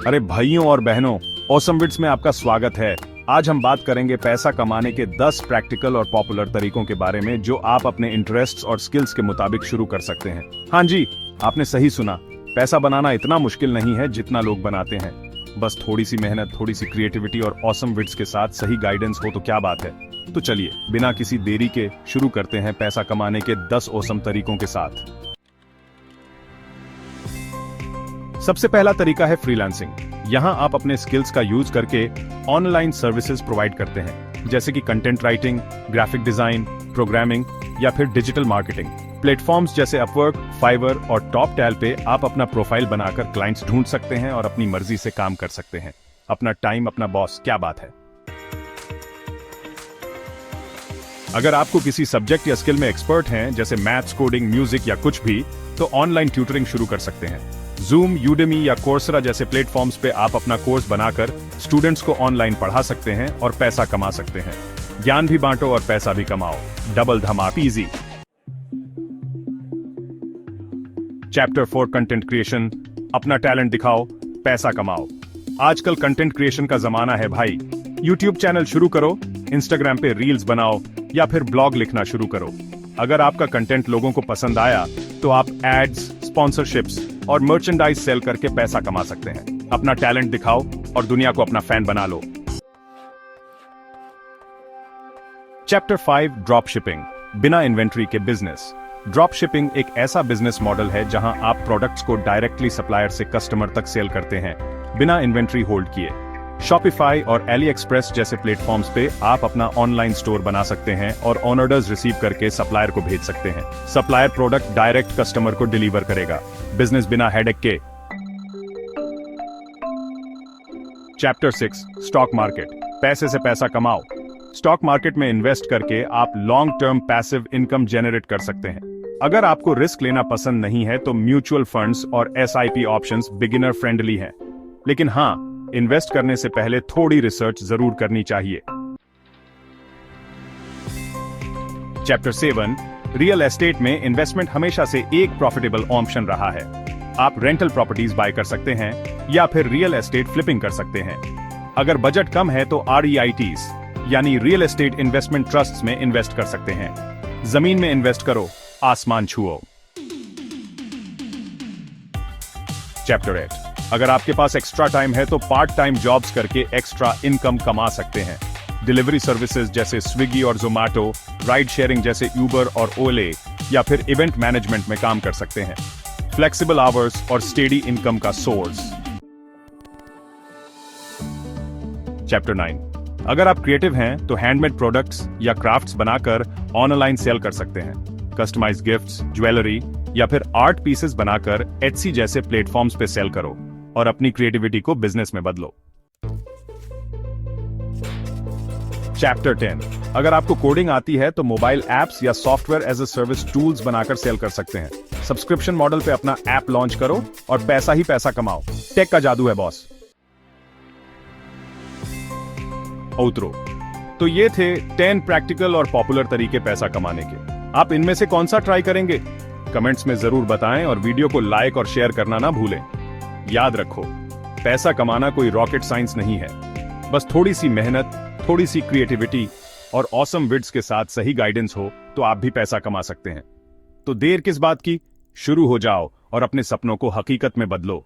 अरे भाइयों और बहनों, ऑसम विड्स में आपका स्वागत है। आज हम बात करेंगे पैसा कमाने के 10 प्रैक्टिकल और पॉपुलर तरीकों के बारे में जो आप अपने इंटरेस्ट्स और स्किल्स के मुताबिक शुरू कर सकते हैं। हाँ जी, आपने सही सुना। पैसा बनाना इतना मुश्किल नहीं है जितना लोग बनाते हैं। बस थोड़ी सी मेहनत, थोड़ी सी क्रिएटिविटी और ऑसम विड्स के साथ सही गाइडेंस हो तो क्या बात है। तो चलिए बिना किसी देरी के शुरू करते हैं पैसा कमाने के 10 ऑसम तरीकों के साथ। सबसे पहला तरीका है फ्रीलांसिंग। यहां आप अपने स्किल्स का यूज करके ऑनलाइन सर्विसेज प्रोवाइड करते हैं, जैसे कि content writing, graphic design, programming या फिर डिजिटल मार्केटिंग। प्लेटफॉर्म्स जैसे अपवर्क, फाइवर और टॉपटैल पे आप अपना प्रोफाइल बनाकर क्लाइंट्स ढूंढ सकते हैं और अपनी मर्जी से काम कर सकते हैं। अपना टाइम अपना बॉस, क्या बात है। अगर आपको किसी सब्जेक्ट या स्किल में एक्सपर्ट हैं, जैसे मैथ्स, कोडिंग, म्यूजिक या कुछ भी, तो ऑनलाइन ट्यूटरिंग शुरू कर सकते हैं। जूम, यूडेमी या कोर्सेरा जैसे प्लेटफॉर्म्स पे आप अपना कोर्स बनाकर स्टूडेंट्स को ऑनलाइन पढ़ा सकते हैं और पैसा कमा सकते हैं। ज्ञान भी बांटो और पैसा भी कमाओ, डबल धमाका, इजी। Chapter 4 content creation. अपना टैलेंट दिखाओ, पैसा कमाओ। आजकल कंटेंट क्रिएशन का जमाना है भाई। यूट्यूब चैनल शुरू करो, इंस्टाग्राम पे रील्स बनाओ या फिर ब्लॉग लिखना शुरू करो। अगर आपका कंटेंट लोगों को पसंद आया तो आप एड्स, स्पॉन्सरशिप्स और मर्चेंडाइज सेल करके पैसा कमा सकते हैं। अपना टैलेंट दिखाओ और दुनिया को अपना फैन बना लो। चैप्टर 5 ड्रॉप शिपिंग, बिना इन्वेंट्री के बिजनेस। ड्रॉप शिपिंग एक ऐसा बिजनेस मॉडल है जहां आप प्रोडक्ट्स को डायरेक्टली सप्लायर से कस्टमर तक सेल करते हैं, बिना इन्वेंट्री होल्ड किए। शॉपिफाई और एली एक्सप्रेस जैसे प्लेटफॉर्म्स पे आप अपना ऑनलाइन स्टोर बना सकते हैं और ऑर्डर्स रिसीव करके सप्लायर को भेज सकते हैं। सप्लायर प्रोडक्ट डायरेक्ट कस्टमर को डिलीवर करेगा। बिजनेस बिना हेडेक के। चैप्टर 6 स्टॉक मार्केट, पैसे से पैसा कमाओ। स्टॉक मार्केट में इन्वेस्ट करके आप long term passive income generate कर सकते हैं। अगर आपको रिस्क लेना पसंद नहीं है तो म्यूचुअल फंड्स और एसआईपी ऑप्शंस बिगिनर फ्रेंडली हैं, लेकिन हाँ, इन्वेस्ट करने से पहले थोड़ी रिसर्च जरूर करनी चाहिए। चैप्टर 7 रियल एस्टेट में इन्वेस्टमेंट हमेशा से एक प्रॉफिटेबल ऑप्शन रहा है। आप रेंटल प्रॉपर्टीज बाय कर सकते हैं या फिर रियल एस्टेट फ्लिपिंग कर सकते हैं। अगर बजट कम है तो REITs यानी रियल एस्टेट इन्वेस्टमेंट ट्रस्ट्स में इन्वेस्ट कर सकते हैं। जमीन में इन्वेस्ट करो, आसमान छुओ। चैप्टर 8 अगर आपके पास एक्स्ट्रा टाइम है तो पार्ट टाइम जॉब्स करके एक्स्ट्रा इनकम कमा सकते हैं। डिलीवरी सर्विसेज जैसे स्विगी और जोमैटो, राइड शेयरिंग जैसे यूबर और ओले या फिर इवेंट मैनेजमेंट में काम कर सकते हैं। फ्लेक्सिबल आवर्स और स्टेडी इनकम का सोर्स। चैप्टर 9 अगर आप क्रिएटिव हैं तो हैंडमेड प्रोडक्ट्स या क्राफ्ट्स बनाकर ऑनलाइन सेल कर सकते हैं। कस्टमाइज्ड गिफ्ट्स, ज्वेलरी या फिर आर्ट पीसेस बनाकर Etsy जैसे प्लेटफॉर्म्स पे सेल करो और अपनी क्रिएटिविटी को बिजनेस में बदलो। चैप्टर 10 अगर आपको कोडिंग आती है तो मोबाइल एप्स या software as a service tools बनाकर सेल कर सकते हैं। सब्सक्रिप्शन मॉडल पे अपना ऐप लॉन्च करो और पैसा ही पैसा कमाओ। टेक का जादू है बॉस। आउटरो। तो ये थे 10 प्रैक्टिकल और पॉपुलर तरीके पैसा कमाने के। आप इनमें से कौन सा ट्राई करेंगे? कमेंट्स में जरूर बताएं और वीडियो को लाइक और शेयर करना ना भूलें। याद रखो, पैसा कमाना कोई रॉकेट साइंस नहीं है। बस थोड़ी सी मेहनत, थोड़ी सी क्रिएटिविटी और ऑसम विड्स के साथ सही गाइडेंस हो तो आप भी पैसा कमा सकते हैं। तो देर किस बात की, शुरू हो जाओ और अपने सपनों को हकीकत में बदलो।